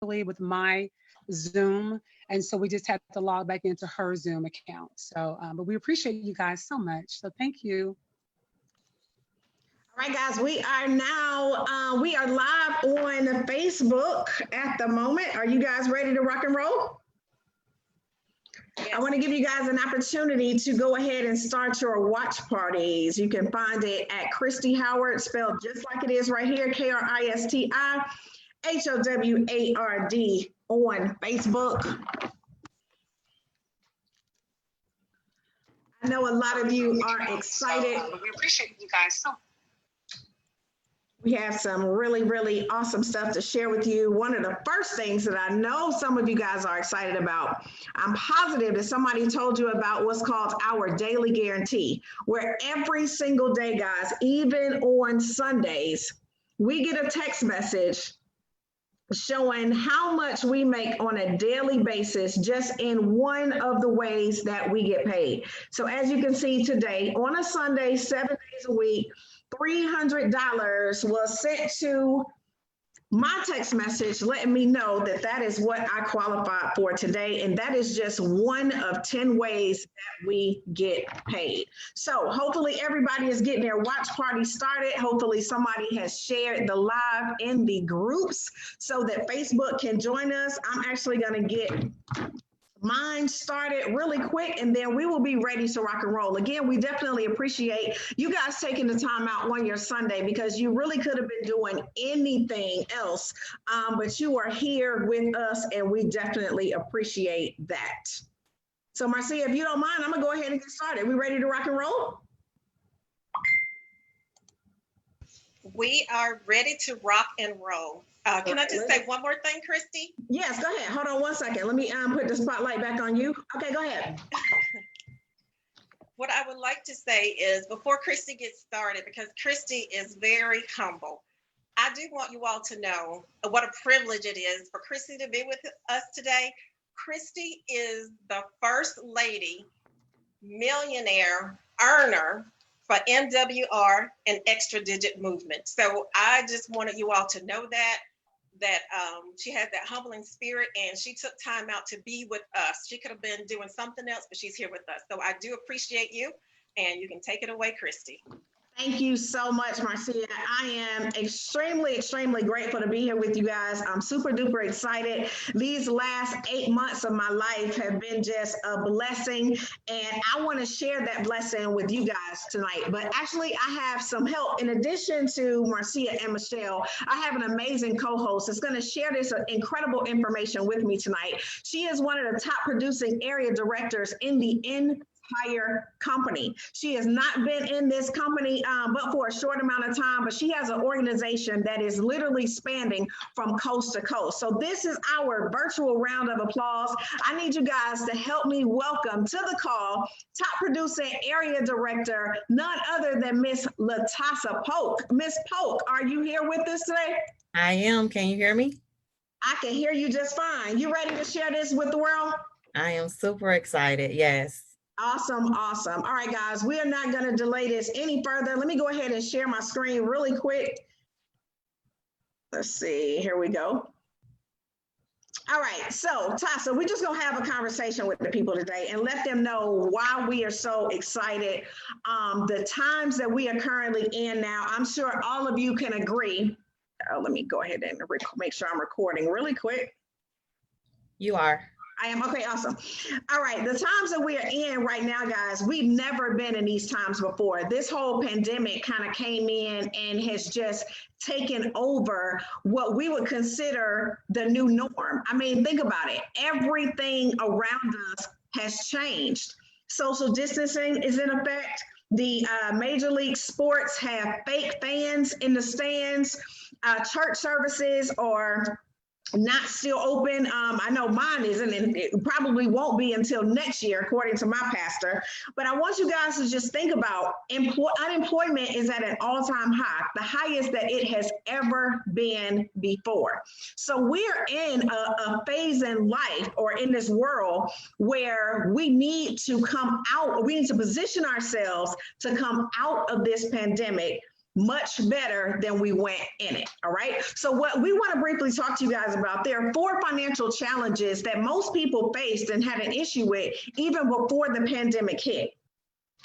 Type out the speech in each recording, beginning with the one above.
with my Zoom. And so we just had to log back into her Zoom account. So, but we appreciate you guys so much. So thank you. All right, guys, we are live on Facebook at the moment. Are you guys ready to rock and roll? Yes. I want to give you guys an opportunity to go ahead and start your watch parties. You can find it at Christy Howard, spelled just like it is right here, KRISTI HOWARD on Facebook. I know a lot of you are excited. We appreciate you guys so much. We have some really, really awesome stuff to share with you. One of the first things that I know some of you guys are excited about, I'm positive that somebody told you about what's called our daily guarantee, where every single day, guys, even on Sundays, we get a text message showing how much we make on a daily basis just in one of the ways that we get paid. So as you can see today, on a Sunday, 7 days a week, $300 was sent to my text message letting me know that that is what I qualified for today. And that is just one of 10 ways that we get paid. So hopefully everybody is getting their watch party started. Hopefully somebody has shared the live in the groups so that Facebook can join us. I'm actually going to get mine started really quick, and then we will be ready to rock and roll. Again, we definitely appreciate you guys taking the time out on your Sunday, because you really could have been doing anything else, but you are here with us, and we definitely appreciate that. So Marcia, if you don't mind, I'm gonna go ahead and get started. We ready to rock and roll? We are ready to rock and roll. Can I just say one more thing, Christy? Yes, go ahead. Hold on one second. Let me put the spotlight back on you. Okay, go ahead. What I would like to say is, before Christy gets started, because Christy is very humble, I do want you all to know what a privilege it is for Christy to be with us today. Christy is the first lady millionaire earner for MWR and Extra Digit Movement. So I just wanted you all to know that she has that humbling spirit, and she took time out to be with us. She could have been doing something else, but she's here with us. So I do appreciate you, and you can take it away, Christy. Thank you so much, Marcia. I am extremely, extremely grateful to be here with you guys. I'm super duper excited. These last 8 months of my life have been just a blessing, and I want to share that blessing with you guys tonight. But actually, I have some help. In addition to Marcia and Michelle, I have an amazing co-host that's going to share this incredible information with me tonight. She is one of the top producing area directors in the entire company. She has not been in this company but for a short amount of time, but she has an organization that is literally spanning from coast to coast. So this is our virtual round of applause. I need you guys to help me welcome to the call top producing area director, none other than Miss Latassa Polk. Miss Polk, are you here with us today? I am. Can you hear me? I can hear you just fine. You ready to share this with the world? I am super excited. Yes. Awesome, awesome. All right, guys, we are not going to delay this any further. Let me go ahead and share my screen really quick. Let's see, here we go. All right, so Tassa, we're just gonna have a conversation with the people today and let them know why we are so excited. The times that we are currently in now, I'm sure all of you can agree. Let me go ahead and make sure I'm recording really quick. You are. I am. Okay, awesome. All right, the times that we are in right now, guys, we've never been in these times before. This whole pandemic kind of came in and has just taken over what we would consider the new norm. I mean, think about it. Everything around us has changed. Social distancing is in effect. The Major League Sports have fake fans in the stands. Church services are not still open. I know mine isn't, and it probably won't be until next year, according to my pastor. But I want you guys to just think about unemployment is at an all-time high, the highest that it has ever been before. So we're in a phase in life or in this world where we need to come out, we need to position ourselves to come out of this pandemic much better than we went in it. All right. So what we want to briefly talk to you guys about, there are 4 financial challenges that most people faced and had an issue with even before the pandemic hit.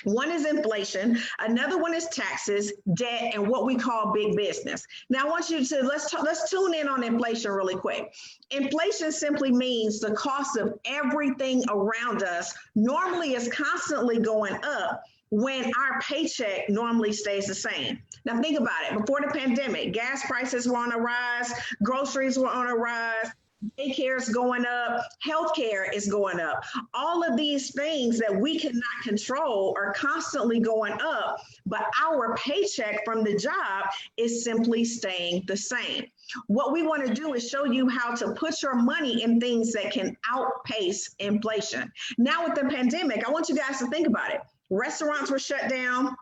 One is inflation, another one is taxes, debt, and what we call big business. Now I want you to, let's tune in on inflation really quick. Inflation simply means the cost of everything around us normally is constantly going up when our paycheck normally stays the same. Now think about it. Before the pandemic, gas prices were on a rise, groceries were on a rise, daycare is going up, healthcare is going up. All of these things that we cannot control are constantly going up, but our paycheck from the job is simply staying the same. What we want to do is show you how to put your money in things that can outpace inflation. Now with the pandemic, I want you guys to think about it. Restaurants were shut down.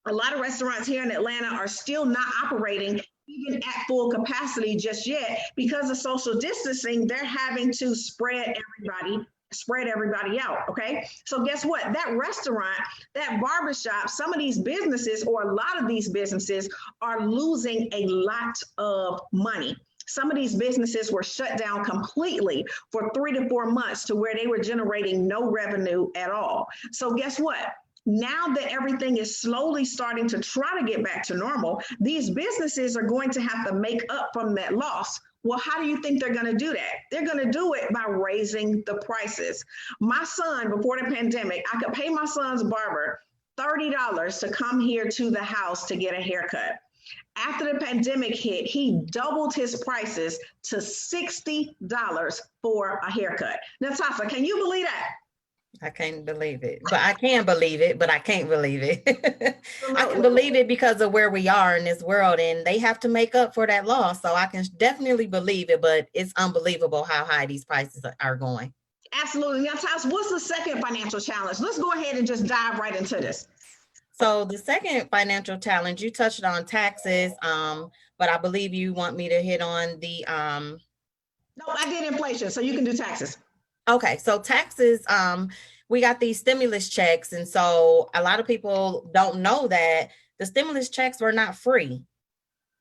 A lot of restaurants here in Atlanta are still not operating even at full capacity just yet because of social distancing. They're having to spread everybody out. Okay. So guess what? That restaurant, that barbershop, some of these businesses or a lot of these businesses are losing a lot of money. Some of these businesses were shut down completely for 3 to 4 months to where they were generating no revenue at all. So guess what? Now that everything is slowly starting to try to get back to normal, these businesses are going to have to make up from that loss. Well, how do you think they're going to do that? They're going to do it by raising the prices. My son, before the pandemic, I could pay my son's barber $30 to come here to the house to get a haircut. After the pandemic hit, he doubled his prices to $60 for a haircut. Now, Tasa, can you believe that? I can't believe it, but I can believe it, but I can't believe it. I can believe it because of where we are in this world and they have to make up for that loss. So I can definitely believe it, but it's unbelievable how high these prices are going. Absolutely. Now, Tasa, what's the second financial challenge? Let's go ahead and just dive right into this. So the second financial challenge, you touched on taxes, but I believe you want me to hit on the No, I did inflation, so you can do taxes. Okay, so taxes, we got these stimulus checks. And so a lot of people don't know that the stimulus checks were not free.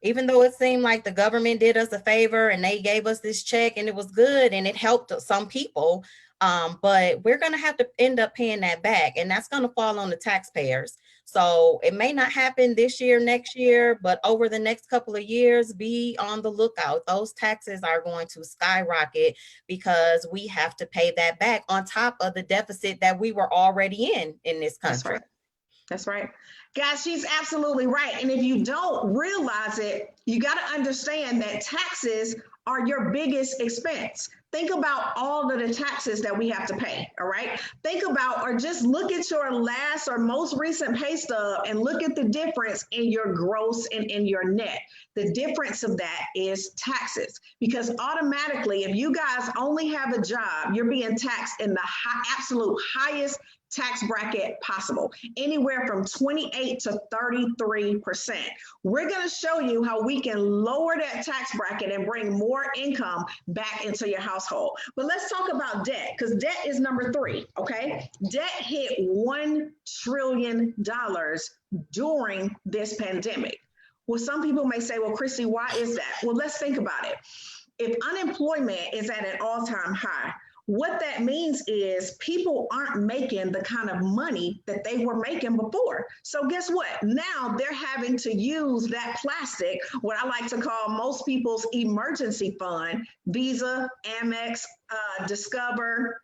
Even though it seemed like the government did us a favor and they gave us this check and it was good and it helped some people, but we're going to have to end up paying that back and that's going to fall on the taxpayers. So it may not happen this year, next year, but over the next couple of years, be on the lookout. Those taxes are going to skyrocket because we have to pay that back on top of the deficit that we were already in this country. That's right. Guys, she's absolutely right. And if you don't realize it, you got to understand that taxes are your biggest expense. Think about all of the taxes that we have to pay, all right? Think about, or just look at your last or most recent pay stub and look at the difference in your gross and in your net. The difference of that is taxes, because automatically, if you guys only have a job, you're being taxed in the absolute highest tax bracket possible, anywhere from 28 to 33%. We're going to show you how we can lower that tax bracket and bring more income back into your household. But let's talk about debt, because debt is number 3, okay? Debt hit $1 trillion during this pandemic. Well, some people may say, well, Christy, why is that? Well, let's think about it. If unemployment is at an all-time high, what that means is people aren't making the kind of money that they were making before. So guess what? Now they're having to use that plastic, what I like to call most people's emergency fund, Visa, Amex, Discover,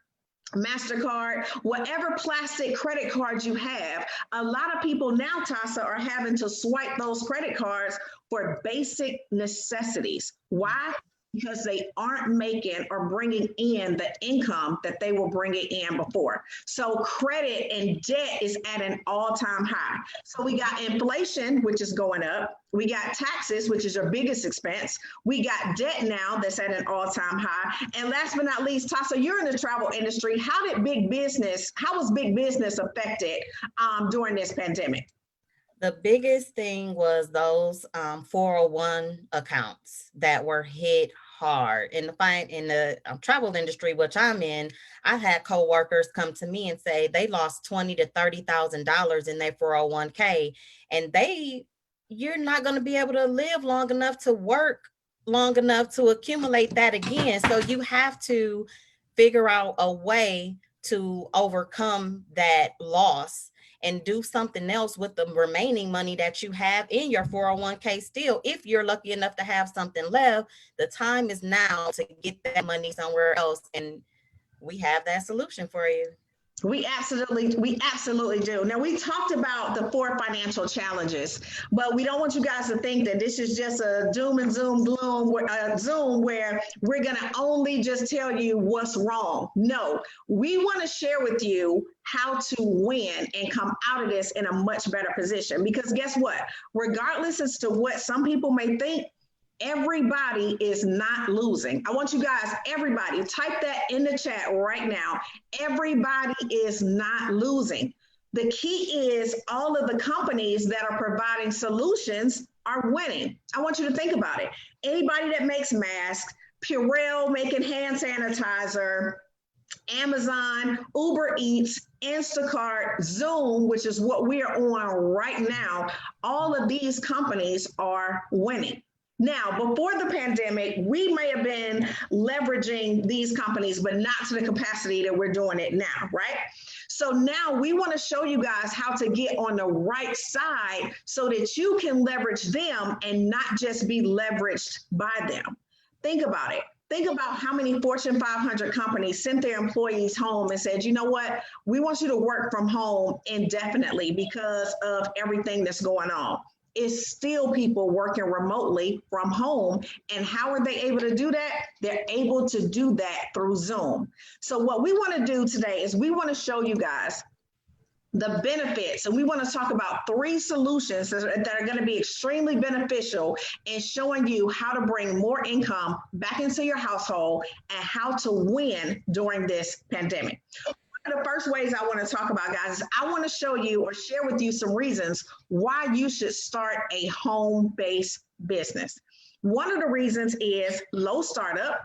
MasterCard, whatever plastic credit cards you have. A lot of people now, Tasa, are having to swipe those credit cards for basic necessities. Why? Because they aren't making or bringing in the income that they were bringing in before. So credit and debt is at an all-time high. So we got inflation, which is going up. We got taxes, which is your biggest expense. We got debt now that's at an all-time high. And last but not least, Tasa, you're in the travel industry. How was big business affected during this pandemic? The biggest thing was those 401 accounts that were hit hard. In the travel industry, which I'm in, I've had coworkers come to me and say they lost $20,000 to $30,000 in their 401k, and they you're not going to be able to live long enough to work long enough to accumulate that again. So you have to figure out a way to overcome that loss and do something else with the remaining money that you have in your 401k still. If you're lucky enough to have something left, the time is now to get that money somewhere else. And we have that solution for you. We absolutely do. Now, we talked about the 4 financial challenges, but we don't want you guys to think that this is just a doom and Zoom where we're going to only just tell you what's wrong. No, we want to share with you how to win and come out of this in a much better position. Because guess what? Regardless as to what some people may think, everybody is not losing. I want you guys, everybody, type that in the chat right now. Everybody is not losing. The key is all of the companies that are providing solutions are winning. I want you to think about it. Anybody that makes masks, Purell making hand sanitizer, Amazon, Uber Eats, Instacart, Zoom, which is what we are on right now, all of these companies are winning. Now, before the pandemic, we may have been leveraging these companies, but not to the capacity that we're doing it now, right? So now we want to show you guys how to get on the right side so that you can leverage them and not just be leveraged by them. Think about it. Think about how many Fortune 500 companies sent their employees home and said, you know what, we want you to work from home indefinitely because of everything that's going on. It's still people working remotely from home. And how are they able to do that? They're able to do that through Zoom. So what we want to do today is we want to show you guys the benefits, and we want to talk about 3 solutions that are going to be extremely beneficial in showing you how to bring more income back into your household and how to win during this pandemic. One of the first ways I want to talk about, guys, is I want to show you or share with you some reasons why you should start a home-based business. One of the reasons is low startup.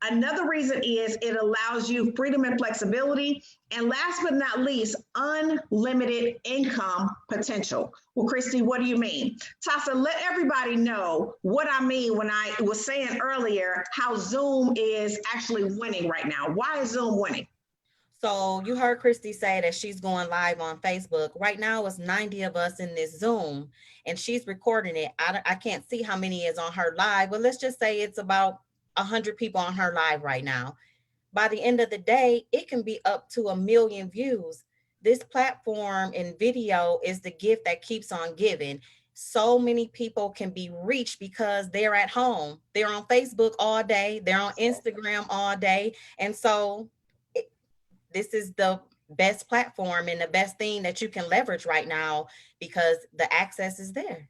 Another reason is it allows you freedom and flexibility. And last but not least, unlimited income potential. Well, Christy, what do you mean? Tasa, let everybody know what I mean when I was saying earlier how Zoom is actually winning right now. Why is Zoom winning? So you heard Christy say that she's going live on Facebook. Right now it's 90 of us in this Zoom and she's recording it. I can't see how many is on her live, but let's just say it's about 100 people on her live right now. By the end of the day, it can be up to 1 million views. This platform and video is the gift that keeps on giving. So many people can be reached because they're at home. They're on Facebook all day. They're on Instagram all day. And so this is the best platform and the best thing that you can leverage right now because the access is there.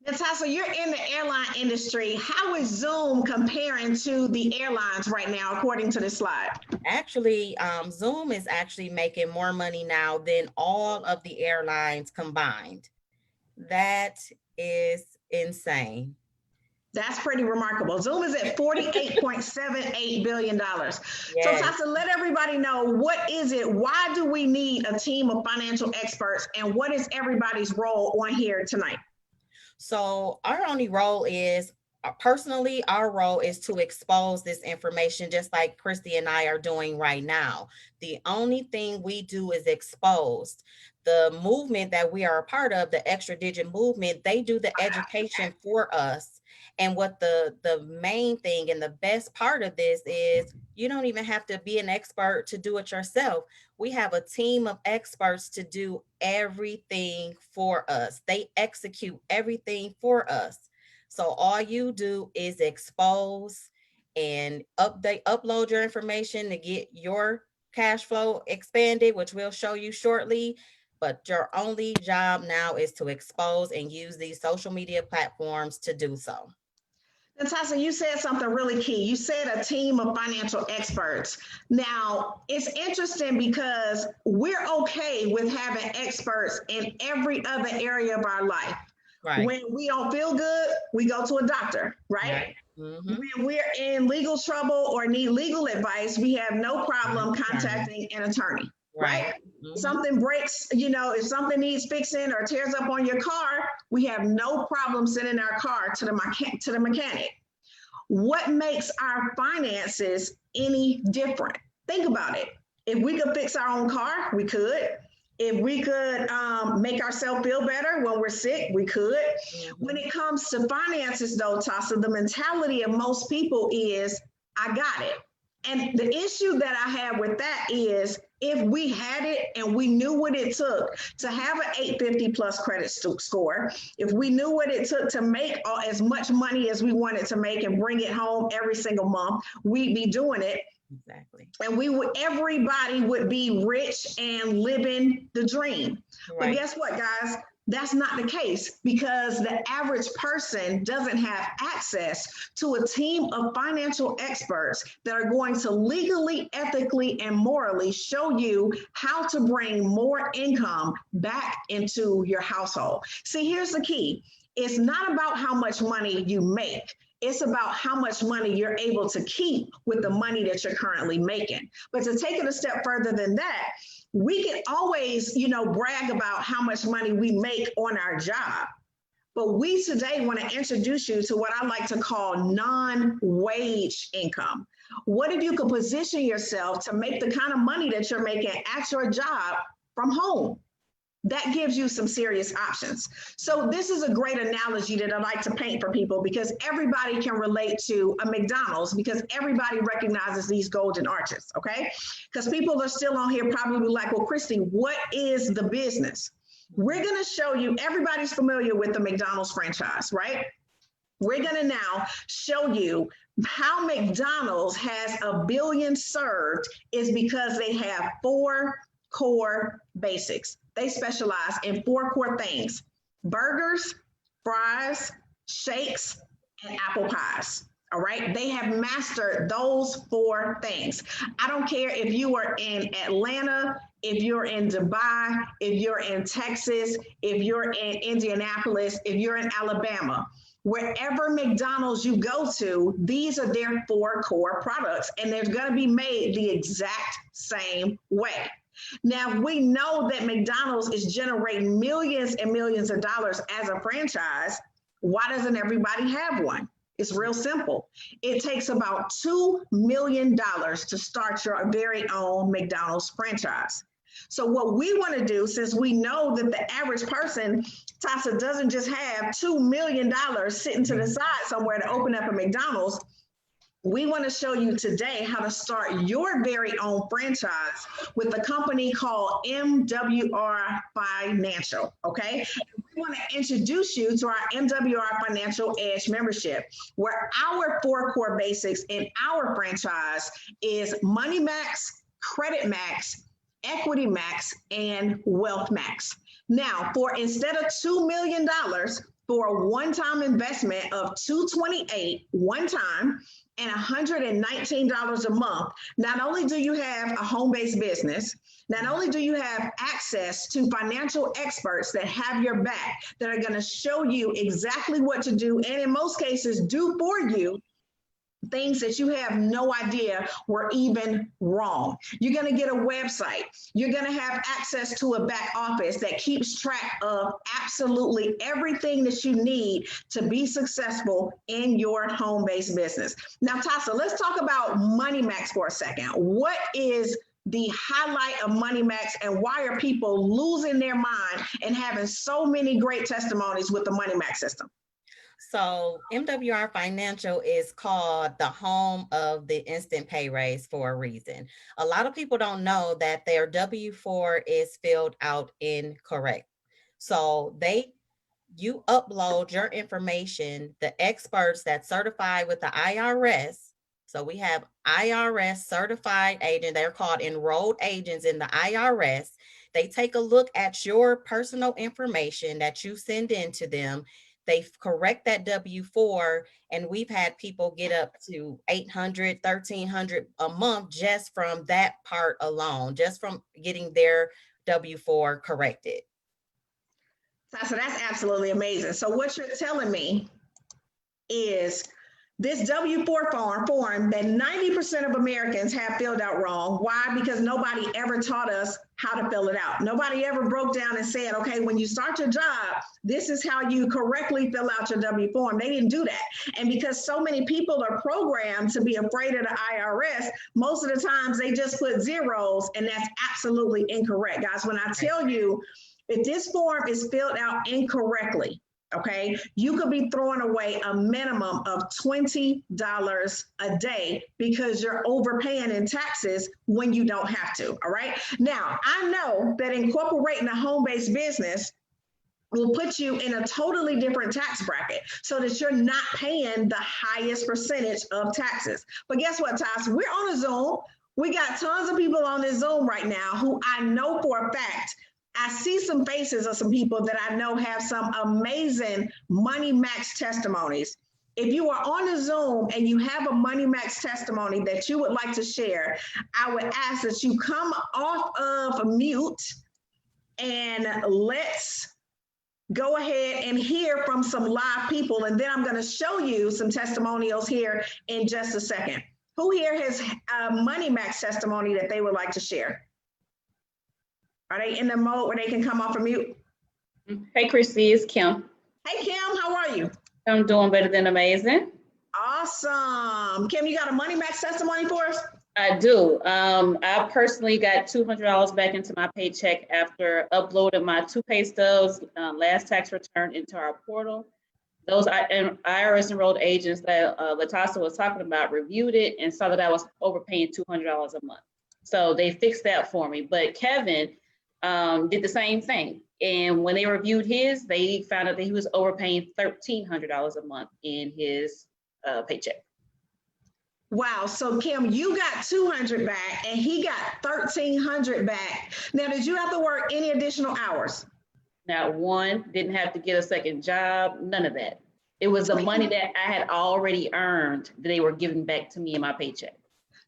Natasha, you're in the airline industry. How is Zoom comparing to the airlines right now, according to this slide? Actually, Zoom is actually making more money now than all of the airlines combined. That is insane. That's pretty remarkable. Zoom is at $48.78 billion. Yes. So Tasa, let everybody know, what is it? Why do we need a team of financial experts? And what is everybody's role on here tonight? So our only role is, personally, our role is to expose this information just like Christy and I are doing right now. The only thing we do is expose. The movement that we are a part of, the Extra Digit movement, they do the education for us. And what the main thing and the best part of this is you don't even have to be an expert to do it yourself. We have a team of experts to do everything for us. They execute everything for us. So all you do is expose and upload your information to get your cash flow expanded, which we'll show you shortly. But your only job now is to expose and use these social media platforms to do so. Natasha, you said something really key. You said a team of financial experts. Now, it's interesting because we're okay with having experts in every other area of our life. Right. When we don't feel good, we go to a doctor, right? Mm-hmm. When we're in legal trouble or need legal advice, we have no problem contacting an attorney. right? Mhm. Something breaks, you know, if something needs fixing or tears up on your car, we have no problem sending our car to the mechanic. What makes our finances any different? Think about it. If we could fix our own car, we could. If we could make ourselves feel better when we're sick, we could. When it comes to finances, though, Tasa, the mentality of most people is, I got it. And the issue that I have with that is, if we had it and we knew what it took to have an 850 plus credit score, if we knew what it took to make as much money as we wanted to make and bring it home every single month, we'd be doing it. Exactly. And everybody would be rich and living the dream. Right. But guess what, guys? That's not the case, because the average person doesn't have access to a team of financial experts that are going to legally, ethically, and morally show you how to bring more income back into your household. See, here's the key. It's not about how much money you make. It's about how much money you're able to keep with the money that you're currently making. But to take it a step further than that, we can always, you know, brag about how much money we make on our job. But we today want to introduce you to what I like to call non-wage income. What if you could position yourself to make the kind of money that you're making at your job from home? That gives you some serious options. So this is a great analogy that I like to paint for people, because everybody can relate to a McDonald's, because everybody recognizes these golden arches, okay? Because people are still on here probably like, well, Christy, what is the business? We're gonna show you, everybody's familiar with the McDonald's franchise, right? We're gonna now show you how McDonald's has 1 billion served is because they have 4 core basics. They specialize in 4 core things: burgers, fries, shakes, and apple pies. All right. They have mastered those 4 things. I don't care if you are in Atlanta, if you're in Dubai, if you're in Texas, if you're in Indianapolis, if you're in Alabama. Wherever McDonald's you go to, these are their 4 core products, and they're going to be made the exact same way. Now, we know that McDonald's is generating millions and millions of dollars as a franchise. Why doesn't everybody have one? It's real simple. It takes about $2 million to start your very own McDonald's franchise. So what we want to do, since we know that the average person, Tasa, doesn't just have $2 million sitting to the side somewhere to open up a McDonald's, we want to show you today how to start your very own franchise with a company called MWR Financial, okay? We want to introduce you to our MWR Financial Edge membership, where our 4 core basics in our franchise is Money Max, Credit Max, Equity Max, and Wealth Max. Now, instead of $2 million for a one-time investment of $228 one time, and $119 a month, not only do you have a home-based business, not only do you have access to financial experts that have your back, that are going to show you exactly what to do, and in most cases do for you things that you have no idea were even wrong. You're going to get a website. You're going to have access to a back office that keeps track of absolutely everything that you need to be successful in your home-based business. Now, Tasa, let's talk about Money Max for a second. What is the highlight of Money Max, and why are people losing their mind and having so many great testimonies with the Money Max system? So MWR Financial is called the home of the instant pay raise for a reason. A lot of people don't know that their W-4 is filled out incorrect. So you upload your information, the experts that certify with the IRS. So we have IRS certified agent. They're called enrolled agents in the IRS. They take a look at your personal information that you send in to them. They correct that W-4, and we've had people get up to $800, $1,300 a month just from that part alone, just from getting their W-4 corrected. So that's absolutely amazing. So what you're telling me is this W-4 form that 90% of Americans have filled out wrong. Why? Because nobody ever taught us how to fill it out. Nobody ever broke down and said, okay, when you start your job, this is how you correctly fill out your W form. They didn't do that. And because so many people are programmed to be afraid of the IRS, most of the times they just put zeros, and that's absolutely incorrect. Guys, when I tell you, if this form is filled out incorrectly, okay, you could be throwing away a minimum of $20 a day because you're overpaying in taxes when you don't have to. All right. Now, I know that incorporating a home-based business will put you in a totally different tax bracket so that you're not paying the highest percentage of taxes. But guess what, Toss? We're on a Zoom. We got tons of people on this Zoom right now who I know for a fact, I see some faces of some people that I know have some amazing Money Max testimonies. If you are on the Zoom and you have a Money Max testimony that you would like to share, I would ask that you come off of mute and let's go ahead and hear from some live people. And then I'm going to show you some testimonials here in just a second. Who here has a Money Max testimony that they would like to share? Are they in the mode where they can come off of mute? Hey, Christy, it's Kim. Hey, Kim, how are you? I'm doing better than amazing. Awesome. Kim, you got a Money Max testimony for us? I do. I personally got $200 back into my paycheck after uploading my 2 pay stubs, last tax return into our portal. Those IRS enrolled agents that Latassa was talking about reviewed it and saw that I was overpaying $200 a month. So they fixed that for me. But Kevin did the same thing. And when they reviewed his, they found out that he was overpaying $1,300 a month in his paycheck. Wow. So Kim, you got 200 back and he got 1,300 back. Now, did you have to work any additional hours? Not one, didn't have to get a second job, none of that. It was the money that I had already earned that they were giving back to me in my paycheck.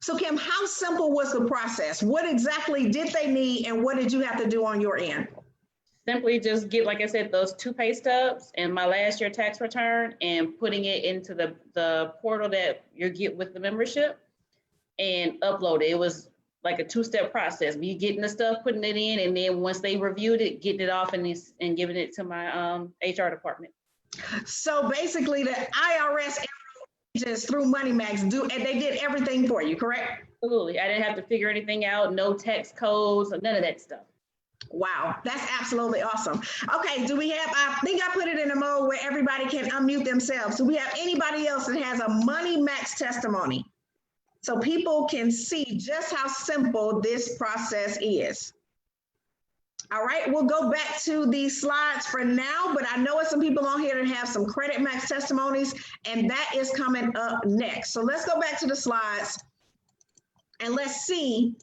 So Kim, how simple was the process? What exactly did they need and what did you have to do on your end? Simply just get, like I said, those 2 pay stubs and my last year tax return and putting it into the portal that you get with the membership and upload it. It was like a 2-step process. Me getting the stuff, putting it in, and then once they reviewed it, getting it off and giving it to my HR department. So basically the IRS agents through Money Max and they did everything for you, correct? Absolutely. I didn't have to figure anything out, no tax codes, none of that stuff. Wow, that's absolutely awesome. Okay, do we have, I think I put it in a mode where everybody can unmute themselves. Do we have anybody else that has a Money Max testimony? So people can see just how simple this process is. All right, we'll go back to these slides for now, but I know there's some people on here that have some Credit Max testimonies, and that is coming up next. So let's go back to the slides and let's see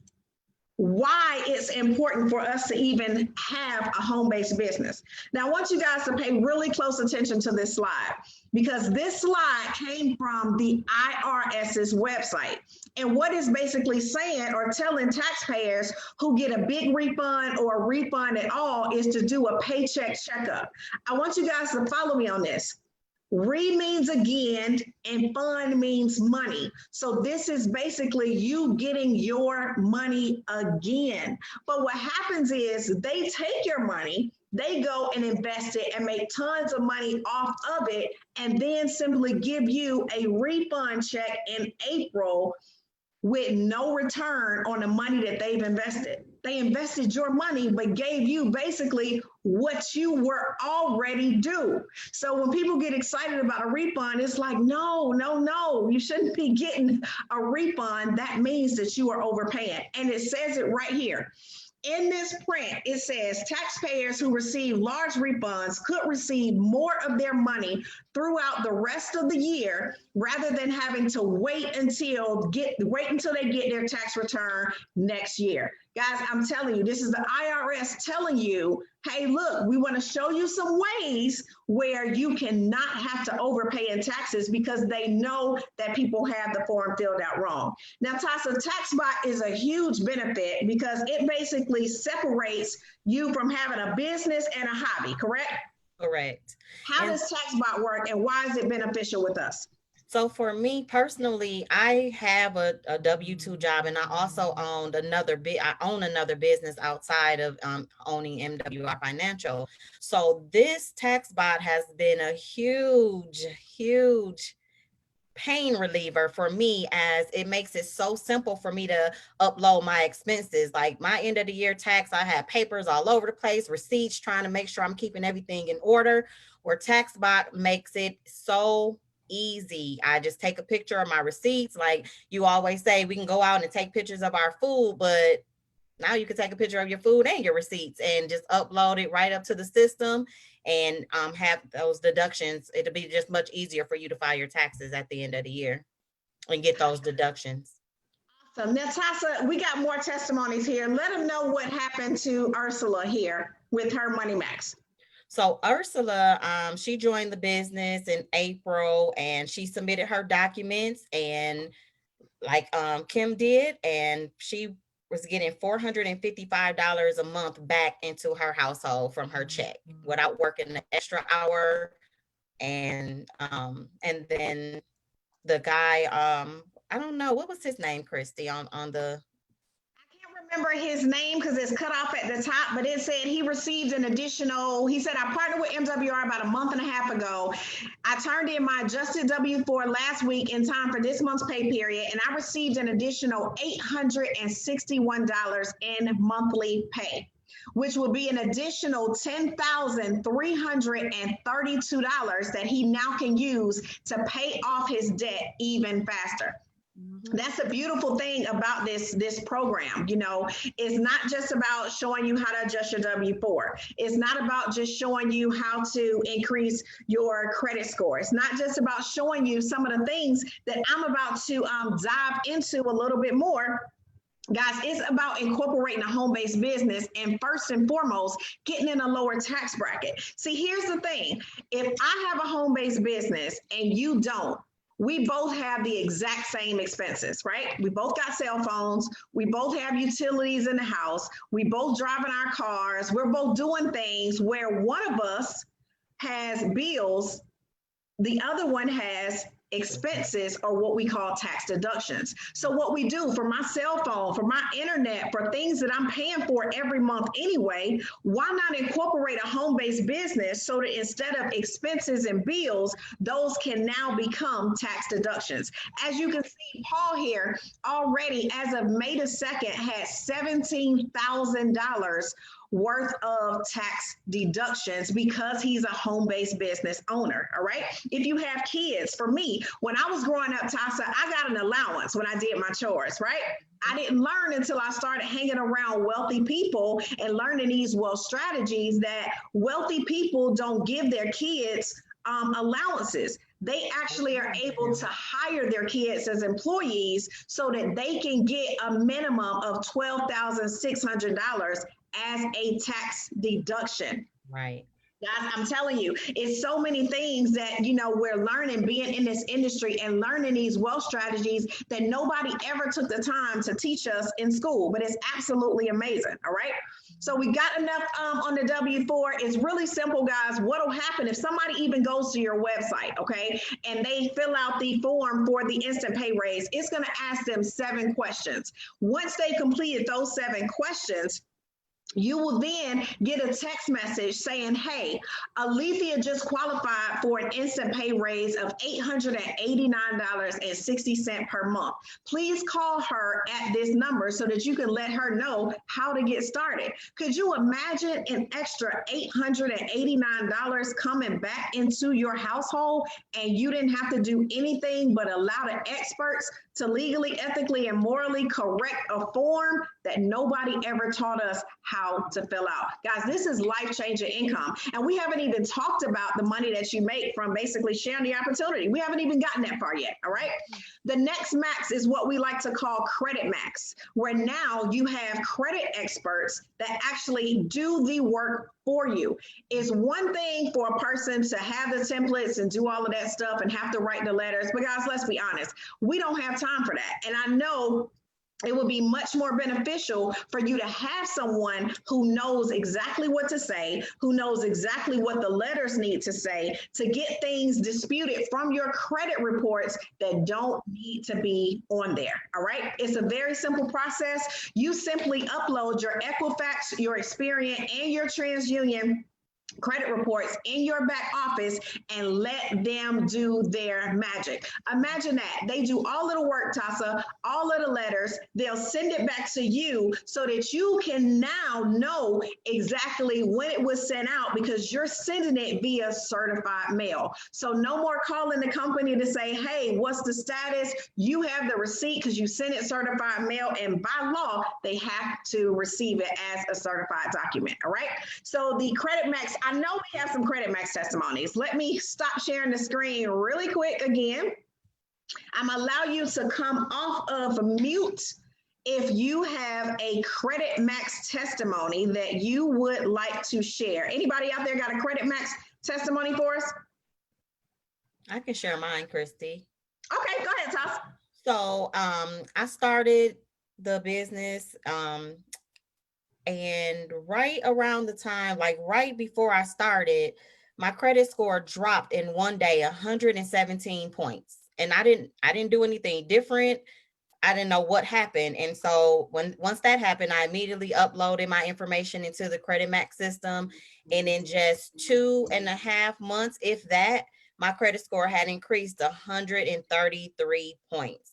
why it's important for us to even have a home-based business. Now, I want you guys to pay really close attention to this slide because this slide came from the IRS's website. And what it's basically saying or telling taxpayers who get a big refund or a refund at all is to do a paycheck checkup. I want you guys to follow me on this. Re means again, and fund means money. So this is basically you getting your money again. But what happens is they take your money, they go and invest it and make tons of money off of it, and then simply give you a refund check in April with no return on the money that they've invested. They invested your money, but gave you basically what you were already due. So when people get excited about a refund, it's like, no, you shouldn't be getting a refund. That means that you are overpaying. And it says it right here. In this print, it says taxpayers who receive large refunds could receive more of their money throughout the rest of the year rather than having to wait until they get their tax return next year. Guys, I'm telling you, this is the IRS telling you, hey, look, we want to show you some ways where you cannot have to overpay in taxes because they know that people have the form filled out wrong. Now, Tassa, TaxBot is a huge benefit because it basically separates you from having a business and a hobby, correct? Correct. How does TaxBot work and why is it beneficial with us? So for me personally, I have a W-2 job, and I also I own another business outside of owning MWR Financial. So this tax bot has been a huge pain reliever for me, as it makes it so simple for me to upload my expenses. Like my end of the year tax, I have papers all over the place, receipts, trying to make sure I'm keeping everything in order, where TaxBot makes it so easy. I just take a picture of my receipts. Like you always say, we can go out and take pictures of our food, but now you can take a picture of your food and your receipts and just upload it right up to the system, and have those deductions. It'll be just much easier for you to file your taxes at the end of the year and get those deductions. So Natasha, we got more testimonies here. Let them know what happened to Ursula here with her Money Max. So Ursula, she joined the business in April, and she submitted her documents, and like Kim did, and she was getting $455 a month back into her household from her check without working an extra hour. And then the guy, I don't know, what was his name, Christy, on the Remember his name because it's cut off at the top, but it said he received an additional, he said, I partnered with MWR about a month and a half ago. I turned in my adjusted W-4 last week in time for this month's pay period, and I received an additional $861 in monthly pay, which will be an additional $10,332 that he now can use to pay off his debt even faster. That's a beautiful thing about this program. You know, it's not just about showing you how to adjust your W-4. It's not about just showing you how to increase your credit score. It's not just about showing you some of the things that I'm about to dive into a little bit more. Guys, it's about incorporating a home-based business, and first and foremost, getting in a lower tax bracket. See, here's the thing. If I have a home-based business and you don't, we both have the exact same expenses, right? We both got cell phones. We both have utilities in the house. We both driving our cars. We're both doing things where one of us has bills, the other one has expenses, or what we call tax deductions. So what we do for my cell phone, for my internet, for things that I'm paying for every month anyway, why not incorporate a home-based business so that instead of expenses and bills, those can now become tax deductions? As you can see, Paul here already, as of May the 2nd, had $17,000 worth of tax deductions because he's a home-based business owner. All right. If you have kids, for me, when I was growing up, Tasha, I got an allowance when I did my chores, right? I didn't learn until I started hanging around wealthy people and learning these wealth strategies that wealthy people don't give their kids allowances. They actually are able to hire their kids as employees so that they can get a minimum of $12,600 as a tax deduction. right. Guys, I'm telling you, it's so many things that, you know, we're learning being in this industry and learning these wealth strategies that nobody ever took the time to teach us in school, but it's absolutely amazing. All right. So we got enough on the W-4. It's really simple, guys. What'll happen if somebody even goes to your website, okay, and they fill out the form for the instant pay raise? It's going to ask them 7 questions. Once they completed those 7 questions, you will then get a text message saying, hey, Alethea just qualified for an instant pay raise of $889.60 per month. Please call her at this number so that you can let her know how to get started. Could you imagine an extra $889 coming back into your household and you didn't have to do anything but allow the experts to legally, ethically, and morally correct a form that nobody ever taught us how to fill out? Guys, this is life-changing income. And we haven't even talked about the money that you make from basically sharing the opportunity. We haven't even gotten that far yet, all right? The next max is what we like to call credit max, where now you have credit experts that actually do the work for you. It's one thing for a person to have the templates and do all of that stuff and have to write the letters, but guys, let's be honest, we don't have time for that. And I know it would be much more beneficial for you to have someone who knows exactly what to say, who knows exactly what the letters need to say to get things disputed from your credit reports that don't need to be on there. All right. It's a very simple process. You simply upload your Equifax, your Experian, and your TransUnion credit reports in your back office and let them do their magic. Imagine that. They do all of the work, Tasa, all of the letters. They'll send it back to you so that you can now know exactly when it was sent out because you're sending it via certified mail. So no more calling the company to say, hey, what's the status? You have the receipt because you sent it certified mail, and by law, they have to receive it as a certified document. All right. So the Credit Max, I know we have some Credit Max testimonies. Let me stop sharing the screen really quick again. I'm gonna allow you to come off of mute if you have a Credit Max testimony that you would like to share. Anybody out there got a Credit Max testimony for us? I can share mine, Christy. Okay, go ahead, Toss. So I started the business and right around the time, like right before I started, my credit score dropped in one day 117 points. And I didn't do anything different. I didn't know what happened. And so once that happened, I immediately uploaded my information into the Credit Max system. And in just 2.5 months, if that, my credit score had increased 133 points.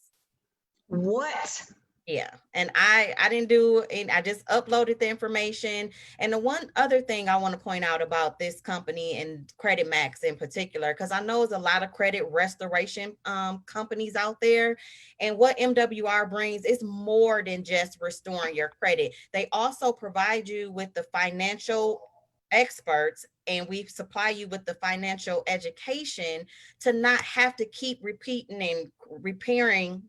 What? Yeah. And I didn't do it. I just uploaded the information. And the one other thing I want to point out about this company and Credit Max in particular, because I know there's a lot of credit restoration companies out there. And what MWR brings is more than just restoring your credit. They also provide you with the financial experts, and we supply you with the financial education to not have to keep repeating and repairing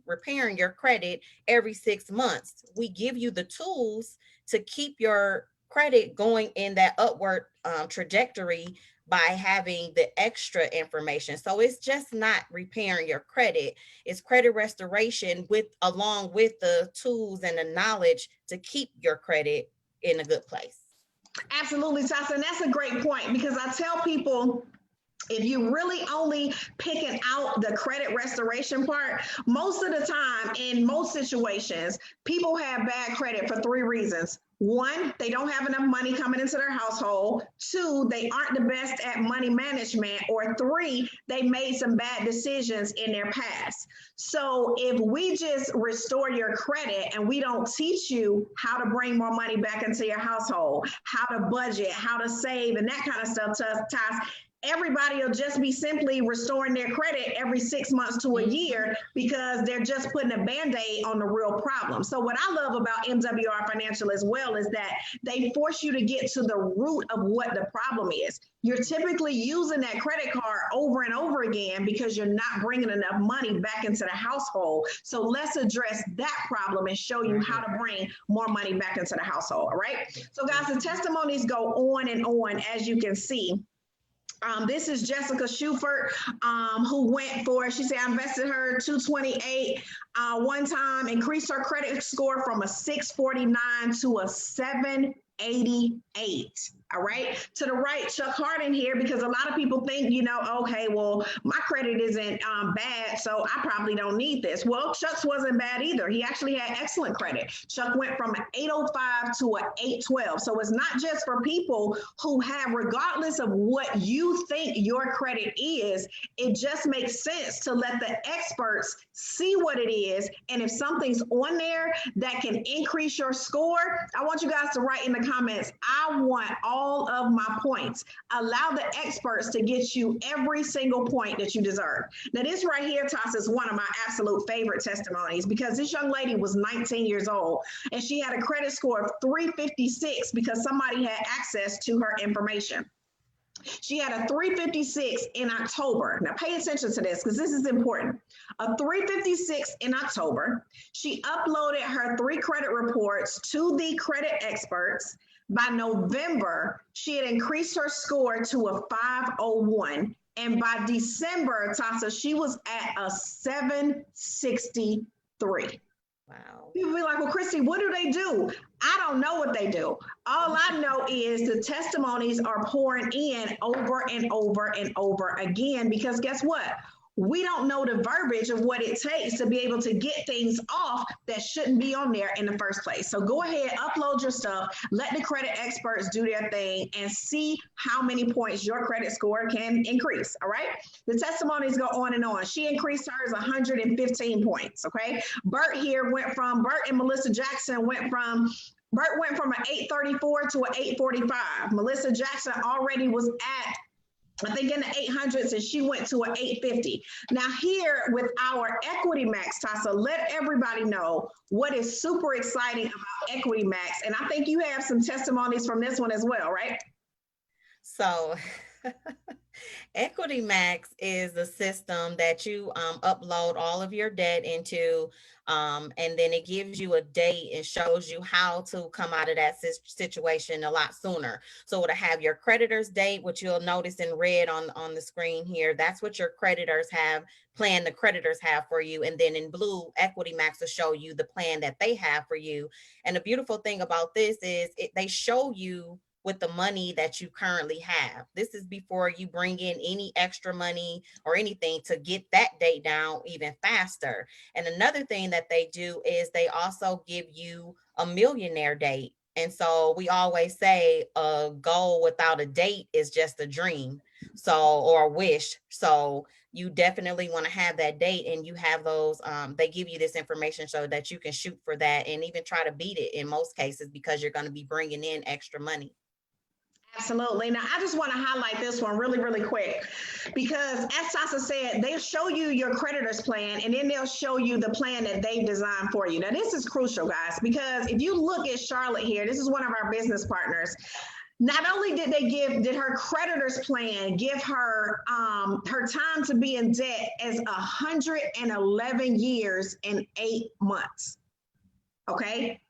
your credit every 6 months. We give you the tools to keep your credit going in that upward trajectory by having the extra information. So it's just not repairing your credit, it's credit restoration along with the tools and the knowledge to keep your credit in a good place. Absolutely, Tasa, and that's a great point because I tell people, if you really only picking out the credit restoration part, most of the time in most situations, people have bad credit for 3 reasons. 1, they don't have enough money coming into their household. 2, they aren't the best at money management. Or 3, they made some bad decisions in their past. So if we just restore your credit and we don't teach you how to bring more money back into your household, how to budget, how to save, and that kind of stuff, everybody will just be simply restoring their credit every 6 months to a year because they're just putting a Band-Aid on the real problem. So what I love about MWR Financial as well is that they force you to get to the root of what the problem is. You're typically using that credit card over and over again because you're not bringing enough money back into the household. So let's address that problem and show you how to bring more money back into the household, all right? So guys, the testimonies go on and on, as you can see. This is Jessica Schufert, who went for, she said, I invested her $228 one time, increased her credit score from a 649 to a 788. All right. To the right, Chuck Hardin here, because a lot of people think, okay, well, my credit isn't bad, so I probably don't need this. Well, Chuck's wasn't bad either. He actually had excellent credit. Chuck went from an 805 to an 812. So it's not just for people who have, regardless of what you think your credit is, it just makes sense to let the experts see what it is. And if something's on there that can increase your score, I want you guys to write in the comments, I want all of my points. Allow the experts to get you every single point that you deserve. Now, this right here, Toss, is one of my absolute favorite testimonies because this young lady was 19 years old and she had a credit score of 356 because somebody had access to her information. She had a 356 in October. Now pay attention to this because this is important. A 356 in October. She uploaded her 3 credit reports to the credit experts. By November, she had increased her score to a 501. And by December, Tasa, she was at a 763. Wow. People be like, well, Christy, what do they do? I don't know what they do. All I know is the testimonies are pouring in over and over and over again, because guess what? We don't know the verbiage of what it takes to be able to get things off that shouldn't be on there in the first place. So go ahead, upload your stuff, let the credit experts do their thing, and see how many points your credit score can increase, all right? The testimonies go on and on. She increased hers 115 points, okay? Bert and Melissa Jackson Bert went from an 834 to an 845. Melissa Jackson already was at, I think, in the 800s, and she went to an 850. Now here with our Equity Max, Tasa, let everybody know what is super exciting about Equity Max. And I think you have some testimonies from this one as well, right? So Equity Max is the system that you upload all of your debt into, and then it gives you a date and shows you how to come out of that situation a lot sooner. So it'll have your creditor's date, which you'll notice in red on the screen here. That's what your creditors have plan the creditors have for you. And then in blue, Equity Max will show you the plan that they have for you. And the beautiful thing about this is they show you with the money that you currently have. This is before you bring in any extra money or anything to get that date down even faster. And another thing that they do is they also give you a millionaire date. And so we always say a goal without a date is just a dream, or a wish. So you definitely want to have that date, and you have those, they give you this information so that you can shoot for that and even try to beat it in most cases, because you're going to be bringing in extra money. Absolutely. Now, I just want to highlight this one really, really quick, because as Tasa said, they'll show you your creditor's plan, and then they'll show you the plan that they've designed for you. Now, this is crucial, guys, because if you look at Charlotte here, this is one of our business partners. Not only did her creditor's plan give her her time to be in debt as 111 years and 8 months. Okay,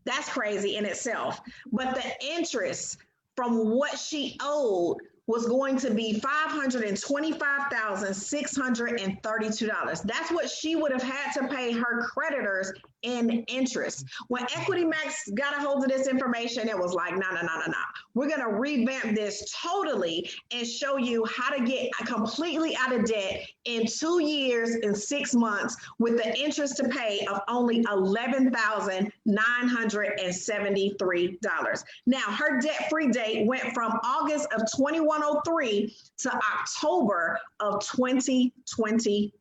that's crazy in itself. But the interest from what she owed was going to be $525,632. That's what she would have had to pay her creditors in interest. When Equity Max got a hold of this information, it was like, no. We're going to revamp this totally and show you how to get completely out of debt in 2 years and 6 months with the interest to pay of only $11,973. Now, her debt-free date went from August of 2103 to October of 2022.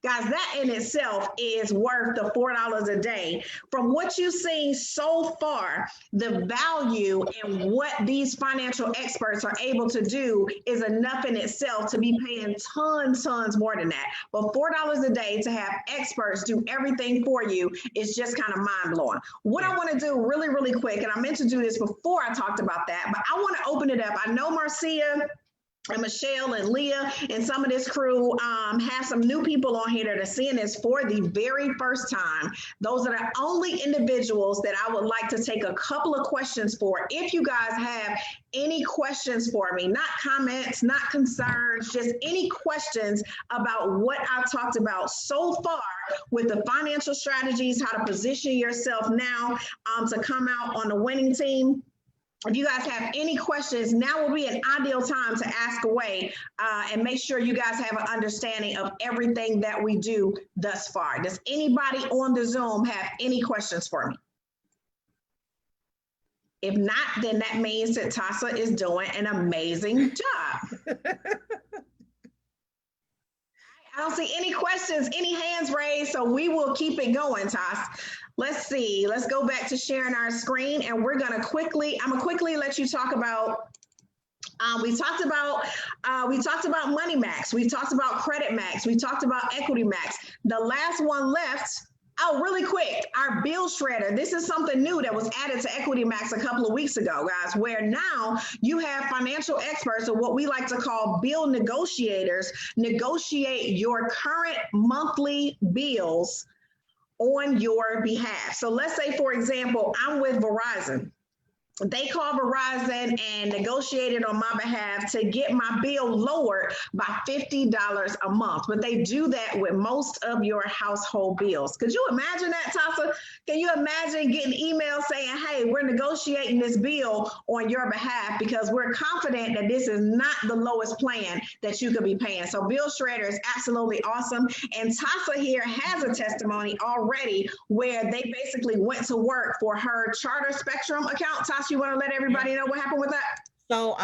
Guys, that in itself is worth the $4 a day. From what you've seen so far, the value and what these financial experts are able to do is enough in itself to be paying tons more than that. But $4 a day to have experts do everything for you is just kind of mind-blowing. What I want to do really, really quick, and I meant to do this before I talked about that, but I want to open it up. I know Marcia and Michelle and Leah and some of this crew have some new people on here that are seeing this for the very first time. Those are the only individuals that I would like to take a couple of questions for. If you guys have any questions for me, not comments, not concerns, just any questions about what I've talked about so far with the financial strategies, how to position yourself now to come out on the winning team. If you guys have any questions, now will be an ideal time to ask away and make sure you guys have an understanding of everything that we do thus far. Does anybody on the Zoom have any questions for me? If not, then that means that Tasa is doing an amazing job. I don't see any questions, any hands raised, so we will keep it going, Tasa. Let's see, let's go back to sharing our screen, and I'm gonna quickly let you talk about, we talked about Money Max, we talked about Credit Max, we talked about Equity Max. The last one left, really quick, our bill shredder. This is something new that was added to Equity Max a couple of weeks ago, guys, where now you have financial experts, or what we like to call bill negotiators, negotiate your current monthly bills on your behalf. So let's say, for example, I'm with Verizon they called Verizon and negotiated on my behalf to get my bill lowered by $50 a month. But they do that with most of your household bills. Could you imagine that, Tasa? Can you imagine getting emails saying, hey, we're negotiating this bill on your behalf because we're confident that this is not the lowest plan that you could be paying. So Bill Shredder is absolutely awesome. And Tasa here has a testimony already where they basically went to work for her Charter Spectrum account. Tasa, you want to let everybody know what happened with that? So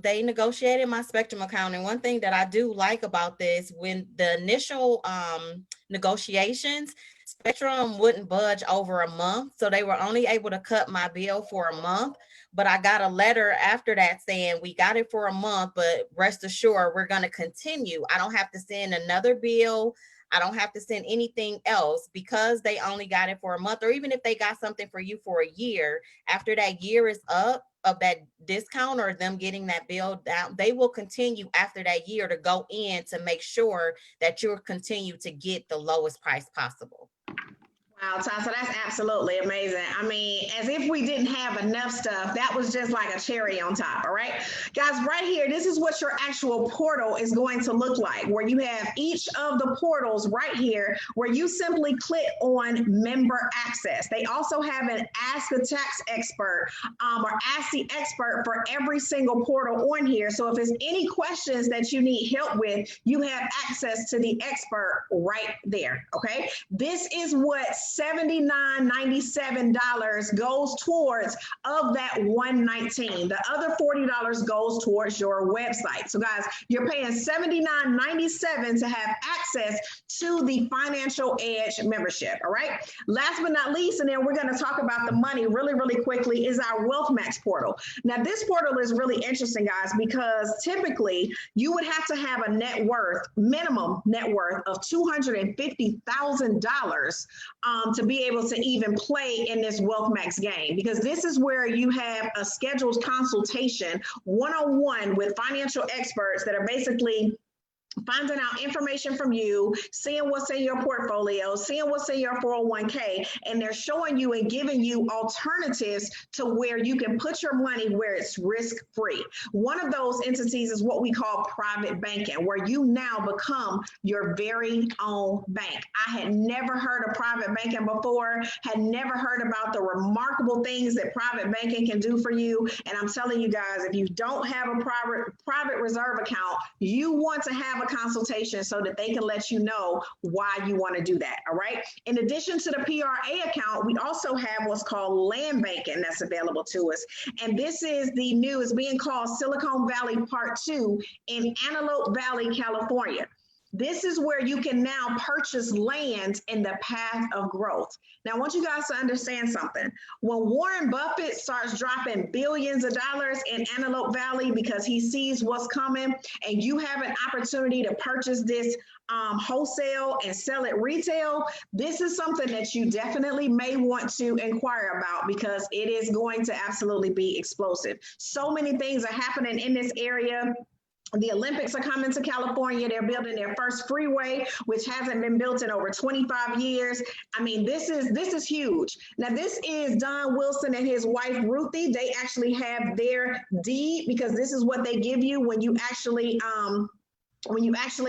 they negotiated my Spectrum account. And one thing that I do like about this, when the initial negotiations, Spectrum wouldn't budge over a month. So they were only able to cut my bill for a month. But I got a letter after that saying, we got it for a month, but rest assured, we're going to continue. I don't have to send another bill. I don't have to send anything else because they only got it for a month, or even if they got something for you for a year, after that year is up of that discount or them getting that bill down, they will continue after that year to go in to make sure that you'll continue to get the lowest price possible. Wow, Tasa, that's absolutely amazing. I mean, as if we didn't have enough stuff, that was just like a cherry on top, all right? Guys, right here, this is what your actual portal is going to look like, where you have each of the portals right here, where you simply click on member access. They also have an Ask a Tax Expert or Ask the Expert for every single portal on here. So if there's any questions that you need help with, you have access to the expert right there, okay? This is what $79.97 goes towards of that $119. The other $40 goes towards your website. So guys, you're paying $79.97 to have access to the Financial Edge membership, all right? Last but not least, and then we're gonna talk about the money really, really quickly, is our Wealth Max portal. Now this portal is really interesting, guys, because typically you would have to have a net worth, minimum net worth of $250,000 to be able to even play in this Wealth Max game, because this is where you have a scheduled consultation one-on-one with financial experts that are basically finding out information from you, seeing what's in your portfolio, seeing what's in your 401k, and they're showing you and giving you alternatives to where you can put your money where it's risk-free. One of those entities is what we call private banking, where you now become your very own bank. I had never heard of private banking before, had never heard about the remarkable things that private banking can do for you. And I'm telling you guys, if you don't have a private reserve account, you want to have a consultation so that they can let you know why you want to do that. All right. In addition to the PRA account, we also have what's called land banking that's available to us. And this is the new, it's being called Silicon Valley Part 2 in Antelope Valley, California. This is where you can now purchase land in the path of growth. Now, I want you guys to understand something. When Warren Buffett starts dropping billions of dollars in Antelope Valley because he sees what's coming, and you have an opportunity to purchase this wholesale and sell it retail, this is something that you definitely may want to inquire about, because it is going to absolutely be explosive. So many things are happening in this area. The Olympics are coming to California. They're building their first freeway, which hasn't been built in over 25 years. I mean, this is huge. Now, this is Don Wilson and his wife, Ruthie. They actually have their deed, because this is what they give you when you actually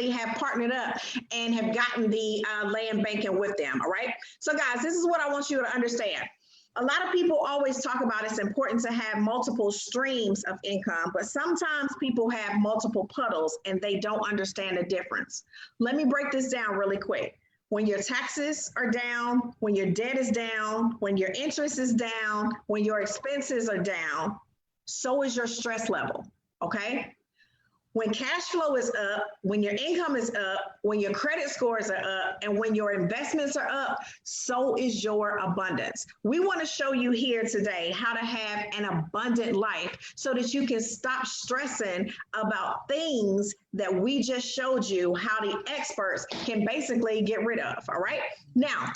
have partnered up and have gotten the land banking with them, all right? So guys, this is what I want you to understand. A lot of people always talk about it's important to have multiple streams of income, but sometimes people have multiple puddles and they don't understand the difference. Let me break this down really quick. When your taxes are down, when your debt is down, when your interest is down, when your expenses are down, so is your stress level, okay? When cash flow is up, when your income is up, when your credit scores are up, and when your investments are up, so is your abundance. We want to show you here today how to have an abundant life so that you can stop stressing about things that we just showed you how the experts can basically get rid of, all right? Now,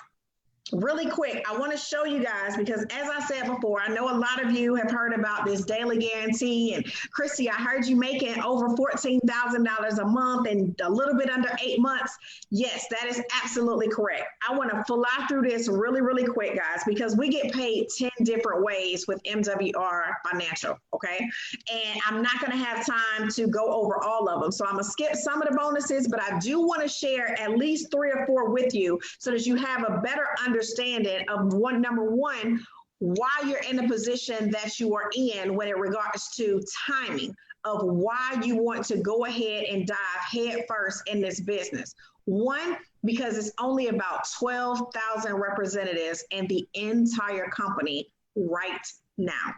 really quick, I want to show you guys, because as I said before, I know a lot of you have heard about this daily guarantee. And Christy, I heard you making over $14,000 a month in a little bit under 8 months. Yes, that is absolutely correct. I want to fly through this really, really quick, guys, because we get paid 10 different ways with MWR Financial, okay? And I'm not going to have time to go over all of them. So I'm going to skip some of the bonuses, but I do want to share at least 3 or 4 with you so that you have a better understanding of number one, why you're in the position that you are in when it regards to timing of why you want to go ahead and dive head first in this business. One, because it's only about 12,000 representatives in the entire company right now.